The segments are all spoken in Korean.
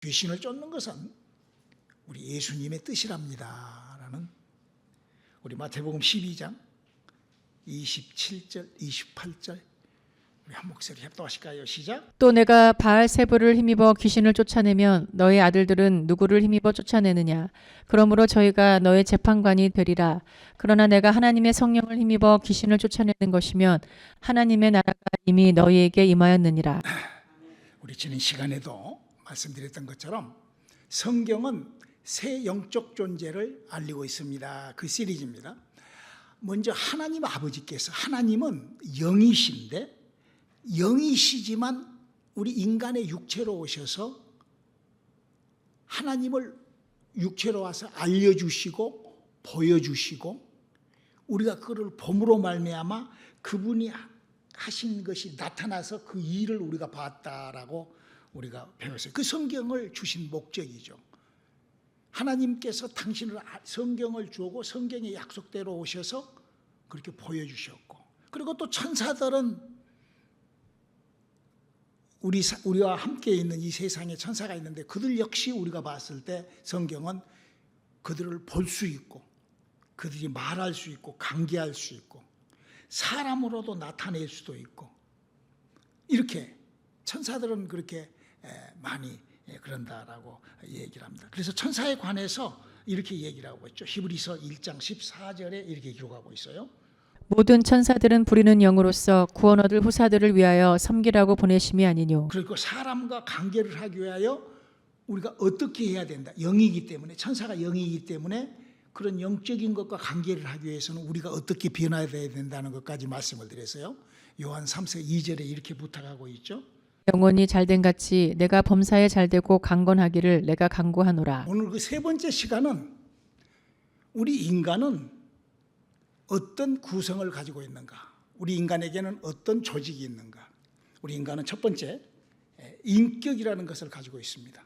귀신을 쫓는 것은 우리 예수님의 뜻이랍니다 라는 우리 마태복음 12장 27절 28절 우리 한 목소리 협동하실까요? 시작. 또 내가 바알세불을 힘입어 귀신을 쫓아내면 너희 아들들은 누구를 힘입어 쫓아내느냐? 그러므로 저희가 너의 재판관이 되리라. 그러나 내가 하나님의 성령을 힘입어 귀신을 쫓아내는 것이면 하나님의 나라가 이미 너희에게 임하였느니라. 우리 지난 시간에도 말씀드렸던 것처럼 성경은 새 영적 존재를 알리고 있습니다. 그 시리즈입니다. 먼저 하나님 아버지께서, 하나님은 영이신데 영이시지만 우리 인간의 육체로 오셔서 하나님을 육체로 와서 알려주시고 보여주시고 우리가 그를 봄으로 말미암아 그분이 하신 것이 나타나서 그 일을 우리가 봤다라고 우리가 배웠어요. 그 성경을 주신 목적이죠. 하나님께서 당신을 성경을 주고 성경의 약속대로 오셔서 그렇게 보여주셨고, 그리고 또 천사들은 우리와 함께 있는 이 세상에 천사가 있는데 그들 역시 우리가 봤을 때 성경은 그들을 볼 수 있고 그들이 말할 수 있고 관계할 수 있고 사람으로도 나타낼 수도 있고, 이렇게 천사들은 그렇게 많이 그런다라고 얘기를 합니다. 그래서 천사에 관해서 이렇게 얘기를 하고 있죠. 히브리서 1장 14절에 이렇게 기록하고 있어요. 모든 천사들은 부리는 영으로서 구원 얻을 후사들을 위하여 섬기라고 보내심이 아니뇨. 그리고 사람과 관계를 하기 위하여 우리가 어떻게 해야 된다. 영이기 때문에, 천사가 영이기 때문에 그런 영적인 것과 관계를 하기 위해서는 우리가 어떻게 변화해야 된다는 것까지 말씀을 드렸어요. 요한 3서 2절에 이렇게 부탁하고 있죠. 영혼이 잘된 같이 내가 범사에 잘되고 강건하기를 내가 간구하노라. 오늘 그 세 번째 시간은 우리 인간은 어떤 구성을 가지고 있는가, 우리 인간에게는 어떤 조직이 있는가. 우리 인간은 첫 번째 인격이라는 것을 가지고 있습니다.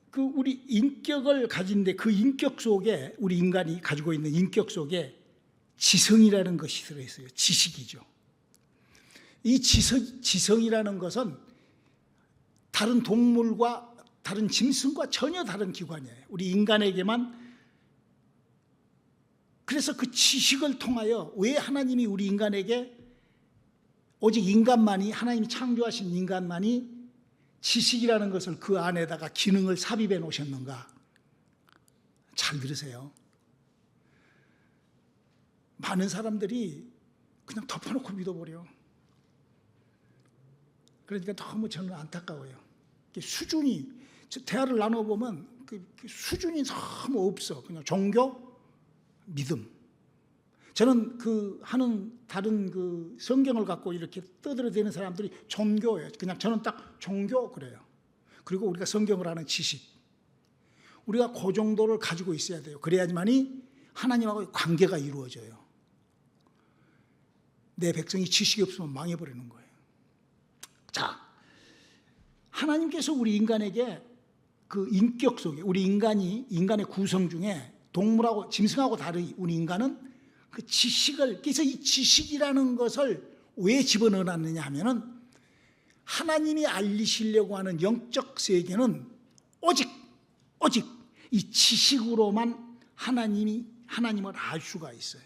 그 우리 인격을 가진데 그 인격 속에, 우리 인간이 가지고 있는 인격 속에 지성이라는 것이 들어있어요. 지식이죠. 이 지성이라는 것은 다른 동물과 다른 짐승과 전혀 다른 기관이에요. 우리 인간에게만. 그래서 그 지식을 통하여 왜 하나님이 우리 인간에게, 오직 인간만이, 하나님이 창조하신 인간만이 지식이라는 것을 그 안에다가 기능을 삽입해 놓으셨는가? 잘 들으세요. 많은 사람들이 그냥 덮어놓고 믿어버려. 그러니까 너무 저는 안타까워요. 수준이, 대화를 나눠보면 그 수준이 너무 없어. 그냥 종교, 믿음. 저는 다른 성경을 갖고 이렇게 떠들어대는 사람들이 종교예요. 그냥 저는 딱 종교 그래요. 그리고 우리가 성경을 아는 지식. 우리가 그 정도를 가지고 있어야 돼요. 그래야지만이 하나님하고 관계가 이루어져요. 내 백성이 지식이 없으면 망해버리는 거예요. 자, 하나님께서 우리 인간에게 그 인격 속에, 우리 인간의 구성 중에 동물하고 짐승하고 다르게 우리 인간은 그 지식을, 그래서 이 지식이라는 것을 왜 집어넣어놨느냐 하면은 하나님이 알리시려고 하는 영적 세계는 오직 이 지식으로만 하나님을 알 수가 있어요.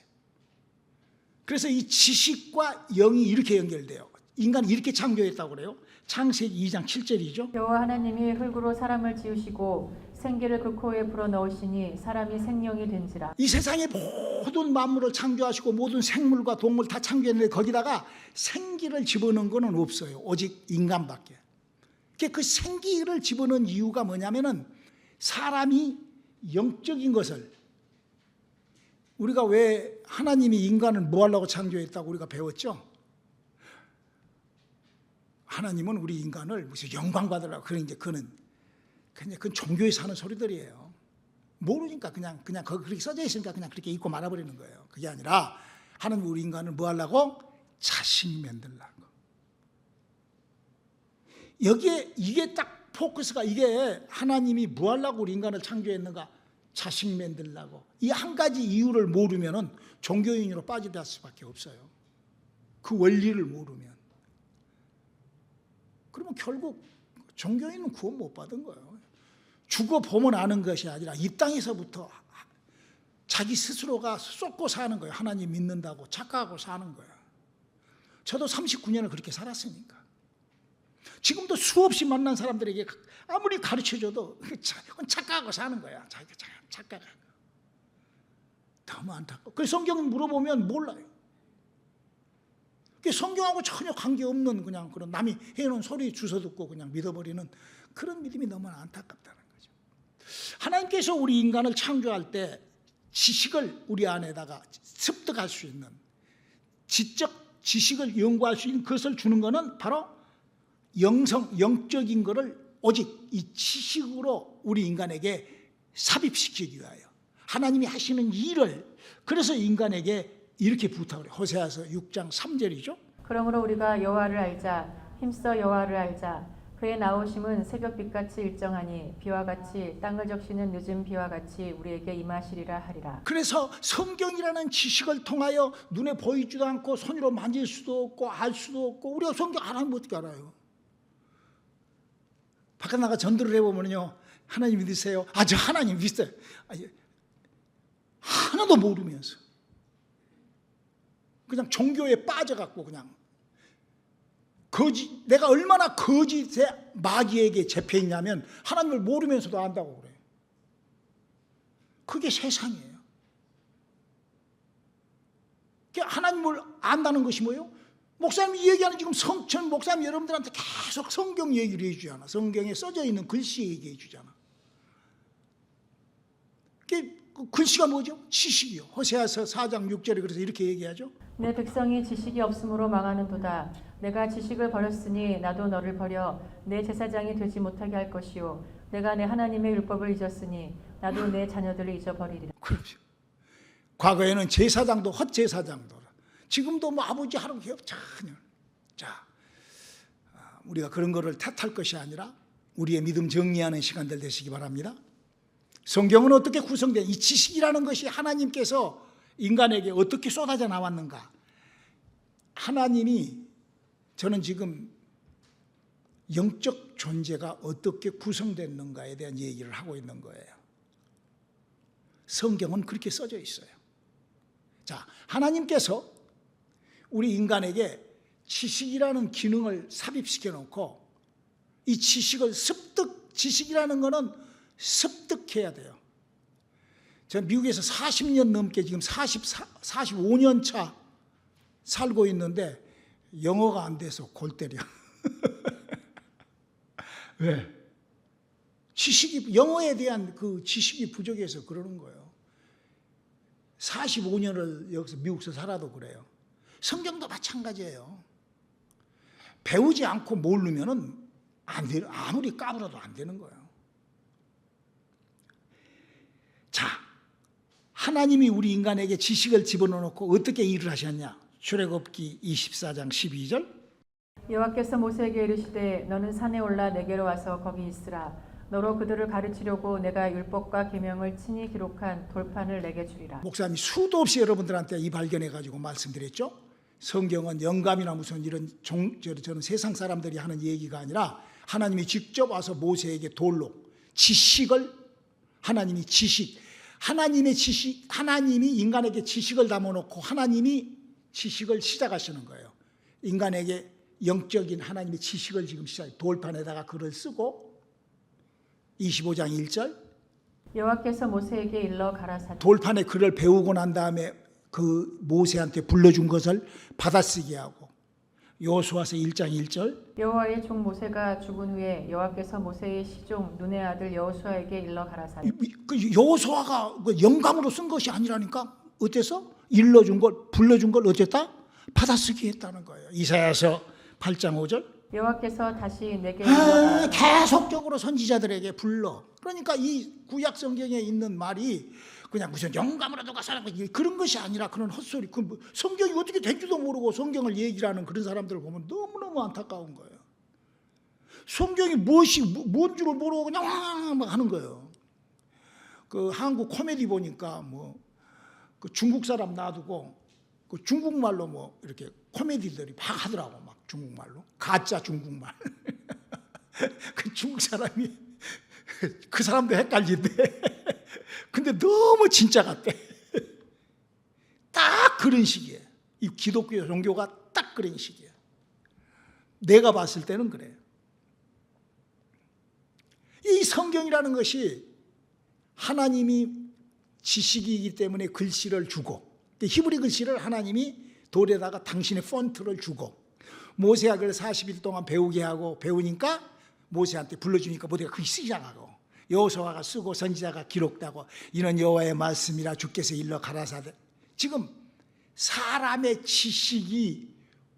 그래서 이 지식과 영이 이렇게 연결돼요. 인간이 이렇게 창조했다고 그래요. 창세기 2장 7절이죠. 여호와 하나님이 흙으로 사람을 지으시고 생기를 그 코에 불어넣으시니 사람이 생명이 된지라. 이 세상의 모든 만물을 창조하시고 모든 생물과 동물 다 창조했는데 거기다가 생기를 집어넣은 거는 없어요. 오직 인간밖에. 그 생기를 집어넣은 이유가 뭐냐면은 사람이 영적인 것을, 우리가 왜 하나님이 인간을 뭐 하려고 창조했다고 우리가 배웠죠? 하나님은 우리 인간을 무슨 영광 받으라고. 그건 종교에서 하는 소리들이에요. 모르니까 그냥 그렇게 써져 있으니까 그냥 그렇게 읽고 말아버리는 거예요. 그게 아니라 하나님 우리 인간을 뭐 하려고? 자식 만들라고. 여기에 이게 딱 포커스가, 이게 하나님이 뭐 하려고 우리 인간을 창조했는가? 자식 만들라고. 이 한 가지 이유를 모르면은 종교인으로 빠져들 수밖에 없어요. 그 원리를 모르면. 그러면 결국 종교인은 구원 못 받은 거예요. 죽어 보면 아는 것이 아니라 이 땅에서부터 자기 스스로가 쏟고 사는 거예요. 하나님 믿는다고 착각하고 사는 거예요. 저도 39년을 그렇게 살았으니까. 지금도 수없이 만난 사람들에게 아무리 가르쳐줘도 착각하고 사는 거야. 자기가 착각하고. 너무 안타까워. 그래서 성경 물어보면 몰라요. 성경하고 전혀 관계없는 그냥 그런 남이 해놓은 소리 주워 듣고 그냥 믿어버리는 그런 믿음이 너무 안타깝다는 거죠. 하나님께서 우리 인간을 창조할 때 지식을 우리 안에다가 습득할 수 있는 지적 지식을 연구할 수 있는 그것을 주는 것은 바로 영적인 것을 오직 이 지식으로 우리 인간에게 삽입시키기 위하여 하나님이 하시는 일을 그래서 인간에게 이렇게 부탁을 해요. 호세아서 6장 3절이죠. 그러므로 우리가 여호와를 알자 힘써 여호와를 알자 그의 나오심은 새벽빛같이 일정하니 비와 같이 땅을 적시는 늦은 비와 같이 우리에게 임하시리라 하리라. 그래서 성경이라는 지식을 통하여 눈에 보이지도 않고 손으로 만질 수도 없고 알 수도 없고 우리가 성경 안 하면 어떻게 알아요? 바깥 나가 전도를 해보면요 하나님 믿으세요? 아 저 하나님 믿어요. 하나도 모르면서 그냥 종교에 빠져갖고 그냥 내가 얼마나 거짓의 마귀에게 잡혀있냐면 하나님을 모르면서도 안다고 그래요. 그게 세상이에요. 하나님을 안다는 것이 뭐예요? 목사님이 얘기하는 지금 성천 목사님 여러분들한테 계속 성경 얘기를 해주잖아. 성경에 써져 있는 글씨 얘기해 주잖아. 그 글씨가 뭐죠? 지식이요. 호세아서 4장 6절에 그래서 이렇게 얘기하죠. 내 백성이 지식이 없으므로 망하는도다. 내가 지식을 버렸으니 나도 너를 버려 내 제사장이 되지 못하게 할 것이요 내가 내 하나님의 율법을 잊었으니 나도 내 자녀들을 잊어버리리라. 그렇죠. 과거에는 제사장도 헛제사장도 지금도 뭐 아버지 하는 게 전혀. 자, 우리가 그런 거를 탓할 것이 아니라 우리의 믿음 정리하는 시간들 되시기 바랍니다. 성경은 어떻게 구성된 이 지식이라는 것이 하나님께서 인간에게 어떻게 쏟아져 나왔는가? 하나님이 저는 지금 영적 존재가 어떻게 구성됐는가에 대한 얘기를 하고 있는 거예요. 성경은 그렇게 써져 있어요. 자, 하나님께서 우리 인간에게 지식이라는 기능을 삽입시켜 놓고 이 지식을 지식이라는 거는 습득해야 돼요. 제가 미국에서 40년 넘게 지금 45년 차 살고 있는데 영어가 안 돼서 골 때려. 왜? 영어에 대한 그 지식이 부족해서 그러는 거예요. 45년을 여기서 미국에서 살아도 그래요. 성경도 마찬가지예요. 배우지 않고 모르면은 안 돼요. 아무리 까불어도 안 되는 거예요. 자, 하나님이 우리 인간에게 지식을 집어넣고 어떻게 일을 하셨냐? 출애굽기 24장 12절. 여호와께서 모세에게 이르시되 너는 산에 올라 내게로 와서 거기 있으라. 너로 그들을 가르치려고 내가 율법과 계명을 친히 기록한 돌판을 내게 주리라. 목사님이 수도 없이 여러분들한테 이 발견해가지고 말씀드렸죠. 성경은 영감이나 무슨 이런 저는 세상 사람들이 하는 얘기가 아니라 하나님이 직접 와서 모세에게 돌로 지식을 하나님이 인간에게 지식을 담아놓고 하나님이 지식을 시작하시는 거예요. 인간에게 영적인 하나님의 지식을 지금 돌판에다가 글을 쓰고 25장 1절 여호와께서 모세에게 일러 가라사대 돌판에 글을 배우고 난 다음에 그 모세한테 불러준 것을 받아쓰게 하고 여호수아서 1장 1절 여호와의 종 모세가 죽은 후에 여호와께서 모세의 시종 눈의 아들 여호수아에게 일러 가라사대. 여호수아가 영감으로 쓴 것이 아니라니까 어때서? 불러준 걸 어쨌다? 받아쓰기 했다는 거예요. 이사야서 8장 5절 여호와께서 다시 내게 계속적으로 선지자들에게 불러. 그러니까 이 구약 성경에 있는 말이 그냥 무슨 영감으로 누가 사는 그런 것이 아니라 그런 헛소리. 성경이 어떻게 된지도 모르고 성경을 얘기를 하는 그런 사람들을 보면 너무너무 안타까운 거예요. 성경이 뭔 줄을 모르고 그냥 막 하는 거예요. 그 한국 코미디 보니까 그 중국 사람 놔두고 그 중국말로 이렇게 코미디들이 막 하더라고. 막 중국말로 가짜 중국말. 그 중국 사람이 그 사람도 헷갈린대. 근데 너무 진짜 같대. 딱 그런 식이에요. 이 기독교 종교가 딱 그런 식이에요. 내가 봤을 때는 그래요. 이 성경이라는 것이 하나님이 지식이기 때문에 글씨를 주고, 히브리 글씨를 하나님이 돌에다가 당신의 폰트를 주고, 모세가 그걸 40일 동안 배우게 하고, 배우니까 모세한테 불러주니까 모세가 그게 쓰기 시작하고, 여호수아가 쓰고 선지자가 기록하고, 이는 여호와의 말씀이라 주께서 일러 가라사대. 지금 사람의 지식이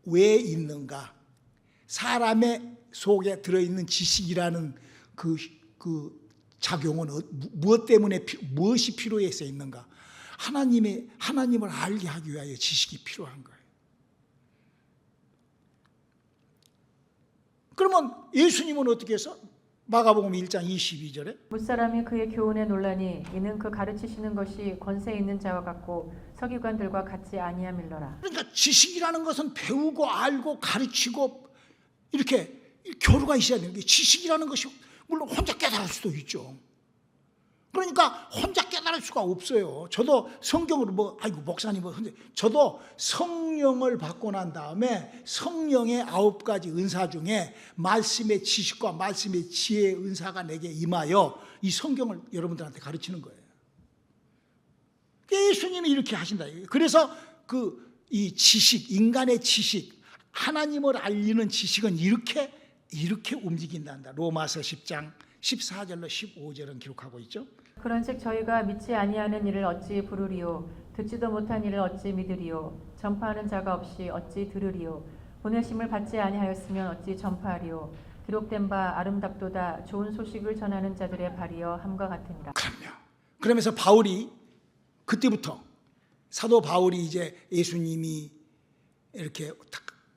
왜 있는가, 사람의 속에 들어있는 지식이라는 그 작용은 무엇 때문에, 무엇이 필요해서 있는가? 하나님을 알게 하기 위하여 지식이 필요한 거예요. 그러면 예수님은 어떻게 해서? 마가복음 1장 22절에 무사람이 그의 교훈에 놀라니 이는 그 가르치시는 것이 권세 있는 자와 같고 서기관들과 같지 아니함일러라. 그러니까 지식이라는 것은 배우고 알고 가르치고 이렇게 교류가 있어야 되는 게, 지식이라는 것이 물론 혼자 깨달을 수도 있죠. 그러니까 혼자 깨달을 수가 없어요. 저도 성경으로 아이고 목사님 저도 성령을 받고 난 다음에 성령의 9가지 은사 중에 말씀의 지식과 말씀의 지혜의 은사가 내게 임하여 이 성경을 여러분들한테 가르치는 거예요. 예수님이 이렇게 하신다. 그래서 이 지식, 인간의 지식, 하나님을 알리는 지식은 이렇게 움직인단다. 로마서 10장 14절로 15절은 기록하고 있죠. 그런즉 저희가 믿지 아니하는 일을 어찌 부르리요, 듣지도 못한 일을 어찌 믿으리요, 전파하는 자가 없이 어찌 들으리요, 보내심을 받지 아니하였으면 어찌 전파하리요. 기록된 바 아름답도다 좋은 소식을 전하는 자들의 발이여 함과 같으니라. 그럼요. 그러면서 바울이 그때부터, 사도 바울이 이제 예수님이 이렇게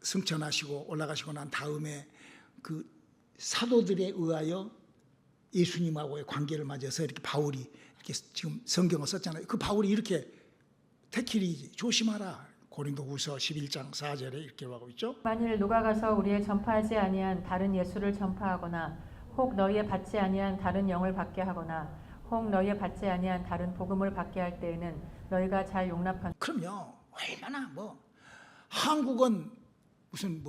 승천하시고 올라가시고 난 다음에 그 사도들에 의하여 예수님하고의 관계를 맞아서 이렇게 바울이 이렇게 지금 성경을 썼잖아요. 그 바울이 이렇게 택킬이 조심하라. 고린도후서 11장 4절에 이렇게 하고 있죠. 만일 누가 가서 우리의 전파하지 아니한 다른 예수를 전파하거나 혹 너희의 받지 아니한 다른 영을 받게 하거나 혹 너희의 받지 아니한 다른 복음을 받게 할 때에는 너희가 잘 용납한. 그럼요. 얼마나 한국은 무슨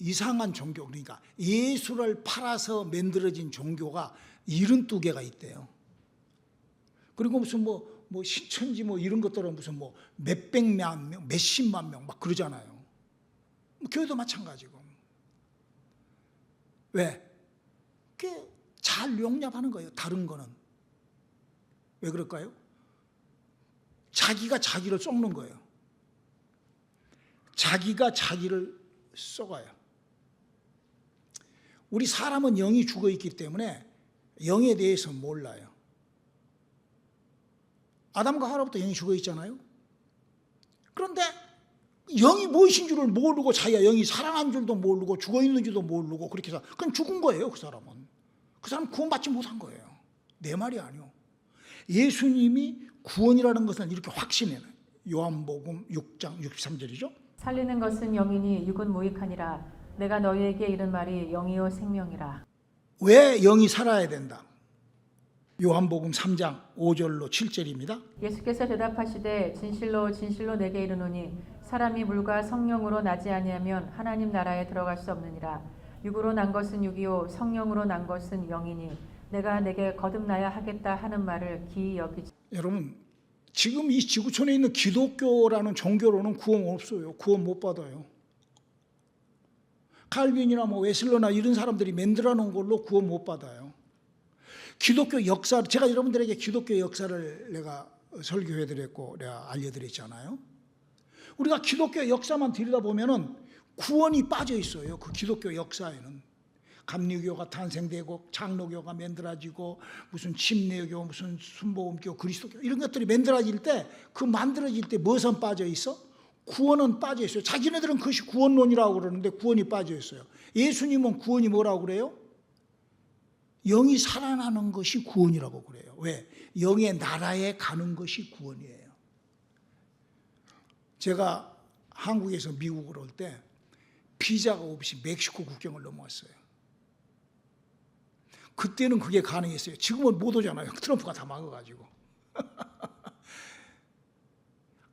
이상한 종교, 그러니까 예수를 팔아서 만들어진 종교가 72개가 있대요. 그리고 무슨 신천지 이런 것들은 무슨 몇백만 명, 몇십만 명 막 그러잖아요. 교회도 마찬가지고. 왜? 그게 잘 용납하는 거예요. 다른 거는. 왜 그럴까요? 자기가 자기를 썩는 거예요. 자기가 자기를 썩어요. 우리 사람은 영이 죽어 있기 때문에 영에 대해서 몰라요. 아담과 하와부터 영이 죽어 있잖아요. 그런데 영이 무엇인 줄을 모르고 자기가 영이 살아난 줄도 모르고 죽어 있는 줄도 모르고 그렇게 해서 그건 죽은 거예요. 그 사람은. 그 사람은 구원받지 못한 거예요. 내 말이 아니요. 예수님이 구원이라는 것을 이렇게 확신해요. 요한복음 6장 63절이죠. 살리는 것은 영이니 육은 무익하니라. 내가 너희에게 이른 말이 영이요 생명이라. 왜 영이 살아야 된다? 요한복음 3장 5절로 7절입니다. 예수께서 대답하시되 진실로 진실로 내게 이르노니 사람이 물과 성령으로 나지 아니하면 하나님 나라에 들어갈 수 없느니라. 육으로 난 것은 육이요 성령으로 난 것은 영이니 내가 내게 거듭나야 하겠다 하는 말을 기이 여기지. 여러분, 지금 이 지구촌에 있는 기독교라는 종교로는 구원 없어요. 구원 못 받아요. 칼빈이나 웨슬러나 이런 사람들이 만들어 놓은 걸로 구원 못 받아요. 기독교 역사, 제가 여러분들에게 기독교 역사를 내가 설교해드렸고 내가 알려드렸잖아요. 우리가 기독교 역사만 들여다보면은 구원이 빠져 있어요. 그 기독교 역사에는 감리교가 탄생되고 장로교가 만들어지고 무슨 침례교, 무슨 순복음교, 그리스도교 이런 것들이 만들어질 때 그 만들어질 때 무엇은 빠져 있어? 구원은 빠져 있어요. 자기네들은 그것이 구원론이라고 그러는데 구원이 빠져 있어요. 예수님은 구원이 뭐라고 그래요? 영이 살아나는 것이 구원이라고 그래요. 왜? 영의 나라에 가는 것이 구원이에요. 제가 한국에서 미국으로 올 때 비자가 없이 멕시코 국경을 넘어왔어요. 그때는 그게 가능했어요. 지금은 못 오잖아요. 트럼프가 다 막아가지고.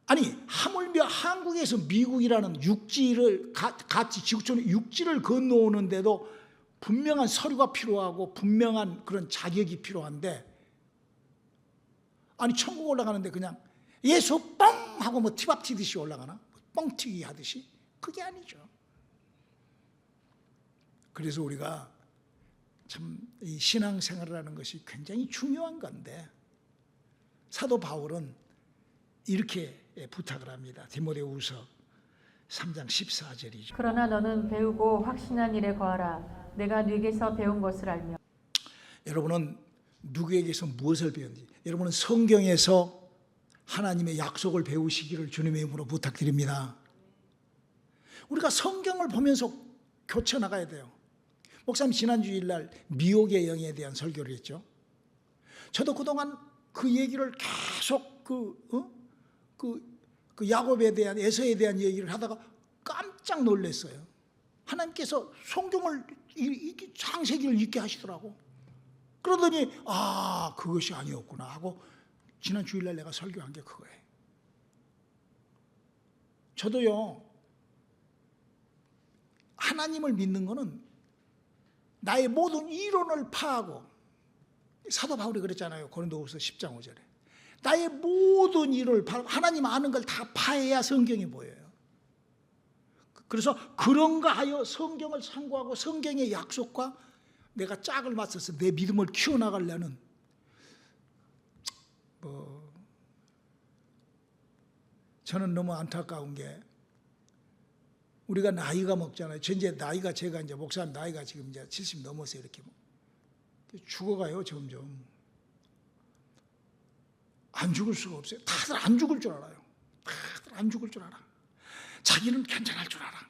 아니 하물며 한국에서 미국이라는 육지를 같이 지구촌에 육지를 건너오는데도 분명한 서류가 필요하고 분명한 그런 자격이 필요한데, 아니 천국 올라가는데 그냥 예수 뻥 하고 뭐 티밥 튀듯이 올라가나? 뻥튀기 하듯이? 그게 아니죠. 그래서 우리가 참 이 신앙생활이라는 것이 굉장히 중요한 건데, 사도 바울은 이렇게 부탁을 합니다. 디모데후서 3장 14절이죠. 그러나 너는 배우고 확신한 일에 거하라. 내가 네게서 배운 것을 알며. 여러분은 누구에게서 무엇을 배웠는지, 여러분은 성경에서 하나님의 약속을 배우시기를 주님의 이름으로 부탁드립니다. 우리가 성경을 보면서 교쳐 나가야 돼요. 목사님 지난주일날 미혹의 영에 대한 설교를 했죠. 저도 그동안 그 얘기를 계속 그 야곱에 대한, 에서에 대한 얘기를 하다가 깜짝 놀랐어요. 하나님께서 성경을 창세기를 읽게 하시더라고. 그러더니 아 그것이 아니었구나 하고 지난 주일날 내가 설교한 게 그거예요. 저도요, 하나님을 믿는 거는 나의 모든 이론을 파하고, 사도 바울이 그랬잖아요. 고린도후서 10장 5절에 나의 모든 이론을 파하고 하나님 아는 걸 다 파해야 성경이 보여요. 그래서 그런가 하여 성경을 참고하고 성경의 약속과 내가 짝을 맞춰서 내 믿음을 키워나가려는 저는 너무 안타까운 게, 우리가 나이가 먹잖아요. 이제 나이가, 제가 이제 목사님 나이가 지금 이제 70 넘어서 이렇게 죽어가요. 점점 안 죽을 수가 없어요. 다들 안 죽을 줄 알아요. 다들 안 죽을 줄 알아. 자기는 괜찮을 줄 알아.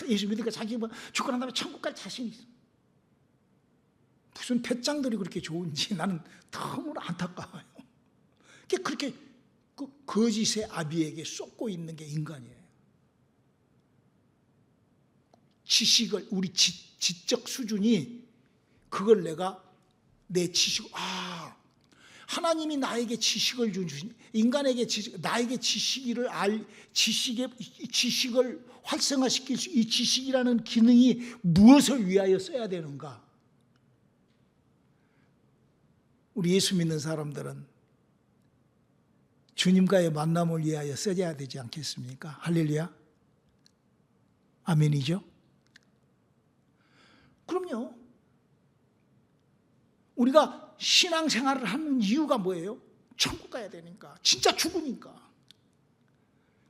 예수 믿으니까 자기 뭐 죽고 난 다음에 천국 갈 자신이 있어. 무슨 배짱들이 그렇게 좋은지 나는 너무나 안타까워요. 그렇게 그 거짓의 아비에게 쏟고 있는 게 인간이에요. 지식을, 우리 지적 수준이, 그걸 내가 내 지식, 하나님이 나에게 지식을 주신, 인간에게 나에게 지식을 지식을 활성화시킬 수, 이 지식이라는 기능이 무엇을 위하여 써야 되는가? 우리 예수 믿는 사람들은 주님과의 만남을 위하여 써야 되지 않겠습니까? 할렐루야. 아멘이죠. 그럼요. 우리가 신앙생활을 하는 이유가 뭐예요? 천국 가야 되니까. 진짜 죽으니까.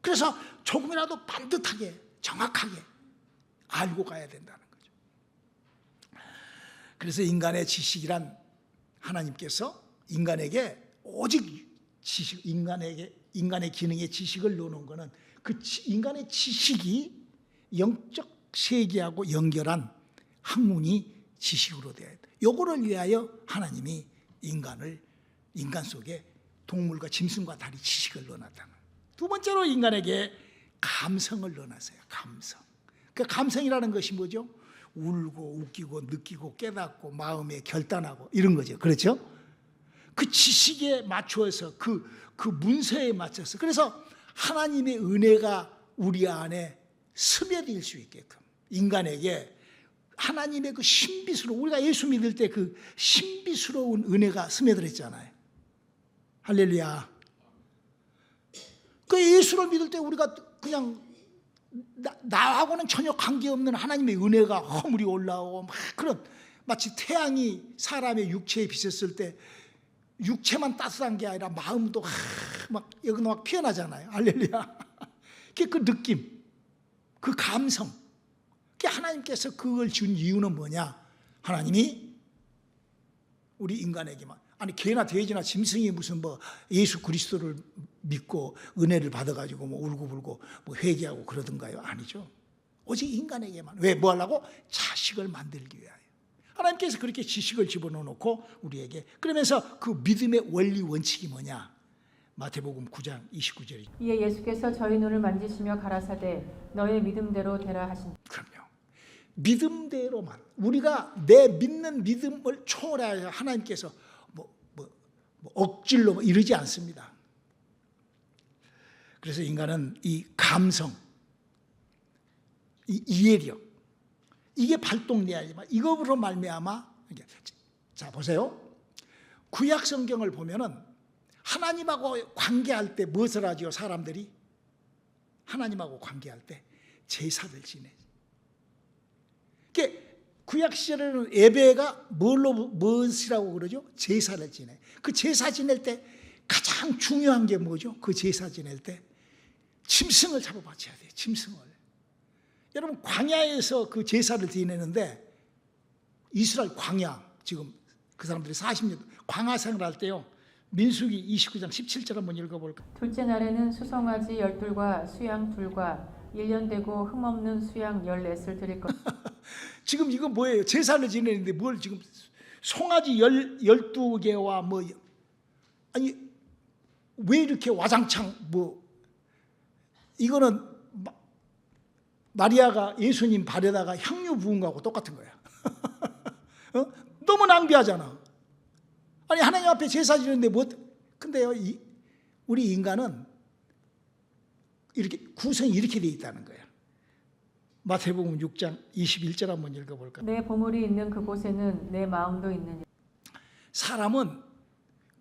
그래서 조금이라도 반듯하게 정확하게 알고 가야 된다는 거죠. 그래서 인간의 지식이란, 하나님께서 인간에게 오직 지식, 인간의 기능에 지식을 넣는 것은 그 인간의 지식이 영적 세계하고 연결한 학문이 지식으로 되어야 돼. 요거를 위하여 하나님이 인간 속에 동물과 짐승과 다리 지식을 넣어놨다는. 두 번째로 인간에게 감성을 넣어놨어요. 감성. 그 감성이라는 것이 뭐죠? 울고 웃기고 느끼고 깨닫고 마음에 결단하고 이런 거죠. 그렇죠? 그 지식에 맞추어서 그 문서에 맞춰서, 그래서 하나님의 은혜가 우리 안에 스며들 수 있게끔 인간에게 하나님의 그 신비스러운, 우리가 예수 믿을 때 그 신비스러운 은혜가 스며들었잖아요. 할렐루야. 그 예수를 믿을 때 우리가 그냥 나하고는 전혀 관계없는 하나님의 은혜가 허물이 올라오고 막 그런, 마치 태양이 사람의 육체에 비쳤을 때 육체만 따뜻한 게 아니라 마음도 막 여기 막 피어나잖아요. 할렐루야. 그 느낌, 그 감성, 하나님께서 그걸 준 이유는 뭐냐? 하나님이 우리 인간에게만, 아니 개나 돼지나 짐승이 무슨 뭐 예수 그리스도를 믿고 은혜를 받아가지고 뭐 울고불고 뭐 회개하고 그러던가요? 아니죠. 오직 인간에게만. 왜? 뭐 하려고? 자식을 만들기 위하여. 하나님께서 그렇게 지식을 집어넣어놓고 우리에게, 그러면서 그 믿음의 원리 원칙이 뭐냐? 마태복음 9장 29절이죠. 이에 예수께서 저희 눈을 만지시며 가라사대 너의 믿음대로 되라 하신. 그럼요. 믿음대로만 우리가 내 믿는 믿음을 초월하여 하나님께서 뭐 억질로 이러지 않습니다. 그래서 인간은 이 감성, 이 이해력 이게 발동돼야지만 이것으로 말미암아. 자 보세요. 구약 성경을 보면은 하나님하고 관계할 때 무엇을 하죠? 사람들이 하나님하고 관계할 때 제사를 지내지. 구약 시절에는 예배가 무엇이라고 그러죠? 제사를 지내. 그 제사 지낼 때 가장 중요한 게 뭐죠? 그 제사 지낼 때 짐승을 잡아 바쳐야 돼요. 짐승을. 여러분 광야에서 그 제사를 지내는데 이스라엘 광야 지금 그 사람들이 40년 광야 생활할 때요. 민수기 29장 17절 한번 읽어볼까요? 둘째 날에는 수송아지 12과 수양 2과 1년 되고 흠없는 수양 14을 드릴 것. 지금 이거 뭐예요? 제사를 지내는데 뭘 지금 송아지 12개와 뭐 아니 왜 이렇게 와장창 뭐 이거는 마리아가 예수님 발에다가 향유 부은 거하고 똑같은 거야. 어? 너무 낭비하잖아. 아니 하나님 앞에 제사 지내는데 뭐 근데요 우리 인간은 이렇게 구성이 이렇게 돼 있다는 거예요. 마태복음 6장 21절 한번 읽어볼까요? 내 보물이 있는 그곳에는 내 마음도 있느니라. 사람은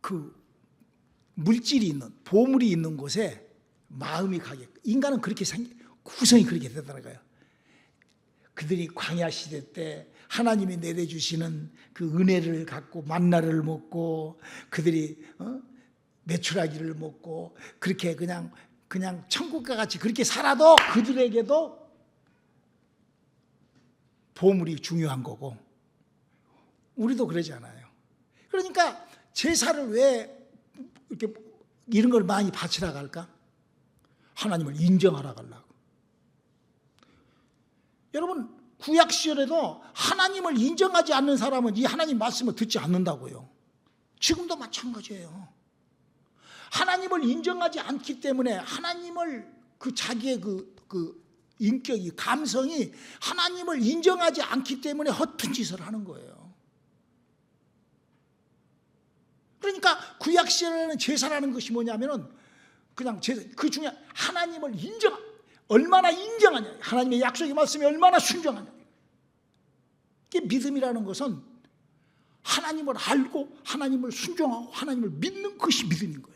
그 물질이 있는 보물이 있는 곳에 마음이 가게. 인간은 그렇게 구성이 그렇게 되더라는 거예요. 그들이 광야 시대 때 하나님이 내려주시는 그 은혜를 갖고 만나를 먹고 그들이 메추라기를 먹고 그렇게 그냥 천국과 같이 그렇게 살아도 그들에게도 보물이 중요한 거고 우리도 그러잖아요. 그러니까 제사를 왜 이렇게 이런 걸 많이 바치라 갈까? 하나님을 인정하라 가려고. 여러분 구약 시절에도 하나님을 인정하지 않는 사람은 이 하나님 말씀을 듣지 않는다고요. 지금도 마찬가지예요. 하나님을 인정하지 않기 때문에 하나님을 그 자기의 그 인격이 감성이 하나님을 인정하지 않기 때문에 허튼 짓을 하는 거예요. 그러니까 구약 시절에는 제사라는 것이 뭐냐면은 그냥 제사 그 중에 하나님을 얼마나 인정하냐, 하나님의 약속의 말씀에 얼마나 순종하냐. 이게 믿음이라는 것은 하나님을 알고 하나님을 순종하고 하나님을 믿는 것이 믿음인 거예요.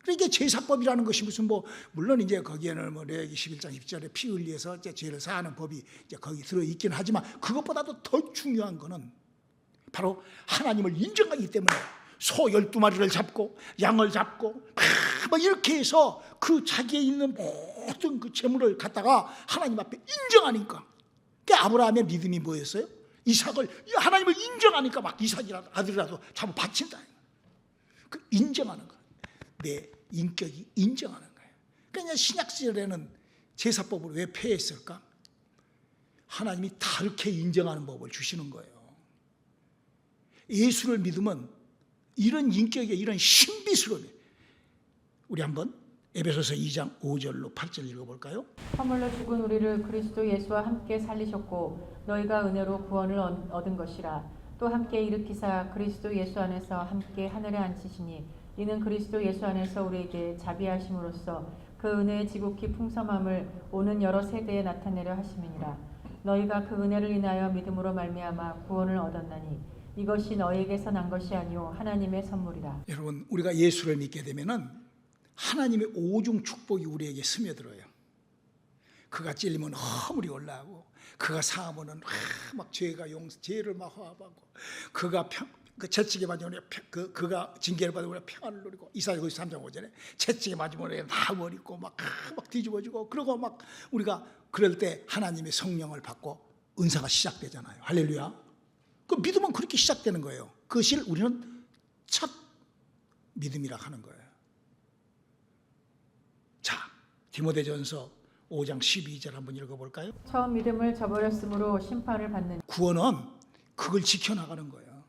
그러니까 제사법이라는 것이 무슨 물론 이제 거기에는 레위기 11장 10절에 피 흘려서 이제 죄를 사하는 법이 이제 거기 들어 있긴 하지만 그것보다도 더 중요한 거는 바로 하나님을 인정하기 때문에 소 12마리를 잡고 양을 잡고 막 이렇게 해서 그 자기에 있는 모든 그 재물을 갖다가 하나님 앞에 인정하니까 그 아브라함의 믿음이 뭐였어요? 이삭을 하나님을 인정하니까 막 이삭이라도 아들이라도 잡아 바친다. 그 인정하는 거예요. 내 인격이 인정하는 거예요. 그러니까 신약 시절에는 제사법을 왜 폐했을까? 하나님이 다르게 인정하는 법을 주시는 거예요. 예수를 믿으면 이런 인격에 이런 신비스러운 우리 한번 에베소서 2장 5절로 8절 읽어볼까요? 허물로 죽은 우리를 그리스도 예수와 함께 살리셨고 너희가 은혜로 구원을 얻은 것이라. 또 함께 일으키사 그리스도 예수 안에서 함께 하늘에 앉히시니 이는 그리스도 예수 안에서 우리에게 자비하심으로써 그 은혜의 지극히 풍성함을 오는 여러 세대에 나타내려 하심이니라. 너희가 그 은혜를 인하여 믿음으로 말미암아 구원을 얻었나니 이것이 너희에게서 난 것이 아니요 하나님의 선물이라. 여러분 우리가 예수를 믿게 되면은 하나님의 오중 축복이 우리에게 스며들어요. 그가 찔리면 허물이 올라오고 그가 사하면은 막 죄를 막 화합하고 그가 채찍에 맞으면 그가 징계를 받으면 평안을 누리고 이사야 3장 5절에 채찍에 맞으면 다 버리고 막 뒤집어지고 그러고 막 우리가 그럴 때 하나님의 성령을 받고 은사가 시작되잖아요. 할렐루야. 그 믿음은 그렇게 시작되는 거예요. 그것을 우리는 첫 믿음이라 하는 거예요. 자, 디모데전서 5장 12절 한번 읽어볼까요? 처음 믿음을 저버렸으므로 심판을 받는. 구원은 그걸 지켜나가는 거예요.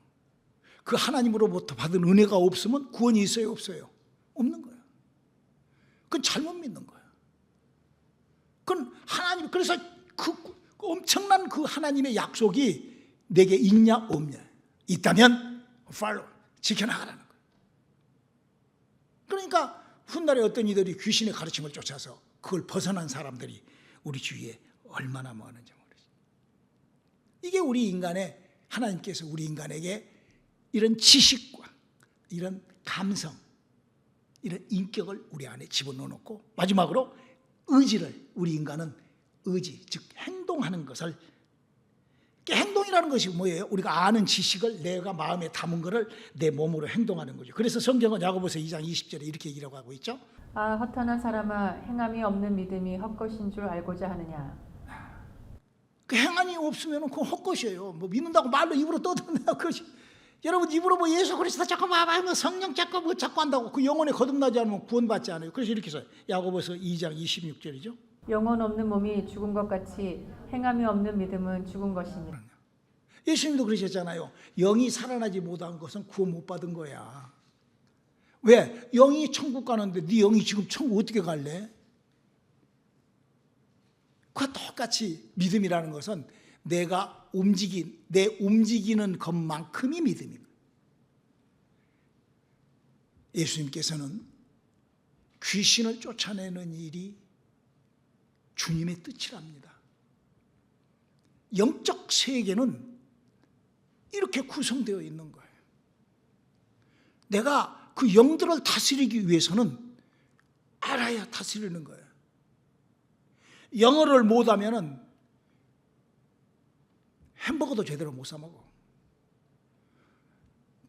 그 하나님으로부터 받은 은혜가 없으면 구원이 있어요, 없어요? 그건 잘못 믿는 거예요. 그건 하나님, 그래서 그 엄청난 그 하나님의 약속이 내게 있냐 없냐, 있다면 팔로우, 지켜나가라는 거예요. 그러니까 훗날에 어떤 이들이 귀신의 가르침을 쫓아서 그걸 벗어난 사람들이 우리 주위에 얼마나 많은지 모르죠. 이게 우리 인간의, 하나님께서 우리 인간에게 이런 지식과 이런 감성, 이런 인격을 우리 안에 집어넣어 놓고, 마지막으로 의지를, 우리 인간은 의지, 즉 행동하는 것을, 행동이라는 것이 뭐예요? 우리가 아는 지식을 내가 마음에 담은 것을 내 몸으로 행동하는 거죠. 그래서 성경은 야고보서 2장 20절에 이렇게 얘기라고 하고 있죠. 아, 허탄한 사람아, 행함이 없는 믿음이 헛것인 줄 알고자 하느냐. 그 행함이 없으면 그건 헛것이에요. 뭐 믿는다고 말로 입으로 떠든다 그것이. 여러분 입으로 뭐 예수 그리스도 자꾸 뭐 성령 자꾸 뭐 자꾸 한다고 그 영혼에 거듭나지 않으면 구원받지 않아요. 그래서 이렇게 써요. 야고보서 2장 26절이죠. 영혼 없는 몸이 죽은 것 같이 행함이 없는 믿음은 죽은 것이니라. 예수님도 그러셨잖아요. 영이 살아나지 못한 것은 구원 못 받은 거야. 왜? 영이 천국 가는데 네 영이 지금 천국 어떻게 갈래? 그와 똑같이 믿음이라는 것은 내가 내 움직이는 것만큼이 믿음입니다. 예수님께서는 귀신을 쫓아내는 일이 주님의 뜻이랍니다. 영적 세계는 이렇게 구성되어 있는 거예요. 내가 그 영들을 다스리기 위해서는 알아야 다스리는 거예요. 영어를 못하면은 햄버거도 제대로 못 사 먹어.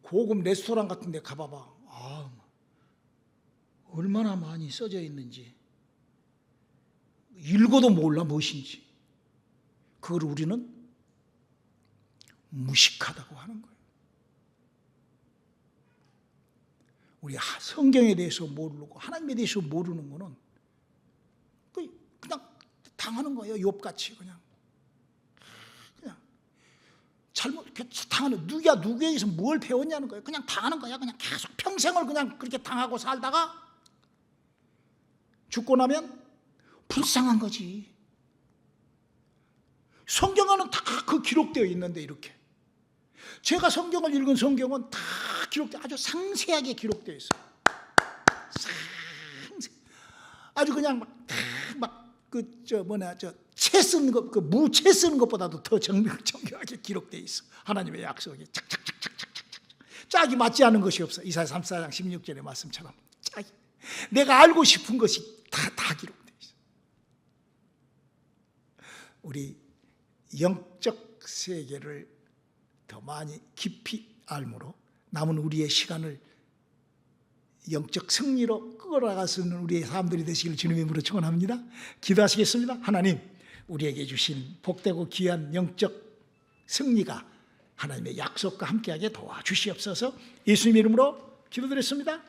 고급 레스토랑 같은 데 가봐봐. 얼마나 많이 써져 있는지. 읽어도 몰라 무엇인지. 그걸 우리는 무식하다고 하는 거예요. 우리 성경에 대해서 모르고 하나님에 대해서 모르는 거는 그냥 당하는 거예요. 욥같이 그냥 잘못 당하는, 누구에게서 뭘 배웠냐는 거예요. 그냥 당하는 거야. 그냥 계속 평생을 그냥 그렇게 당하고 살다가 죽고 나면 불쌍한 거지. 성경에는 다 그 기록되어 있는데, 이렇게 제가 성경을 읽은 성경은 다 기록되어, 아주 상세하게 기록되어 있어요. 아주 그냥 채 쓰는 것, 무채 쓰는 것보다도 더 정교하게 기록되어 있어. 하나님의 약속이 착착착착착착 짝이 맞지 않은 것이 없어. 이사야 34장 16절의 말씀처럼 짝이, 내가 알고 싶은 것이 다 기록되어 있어. 우리 영적 세계를 더 많이 깊이 알므로 남은 우리의 시간을 영적 승리로 끌어나갈 수 있는 우리의 사람들이 되시길 주님의 이름으로 축원합니다. 기도하시겠습니다. 하나님, 우리에게 주신 복되고 귀한 영적 승리가 하나님의 약속과 함께하게 도와주시옵소서. 예수님의 이름으로 기도드렸습니다.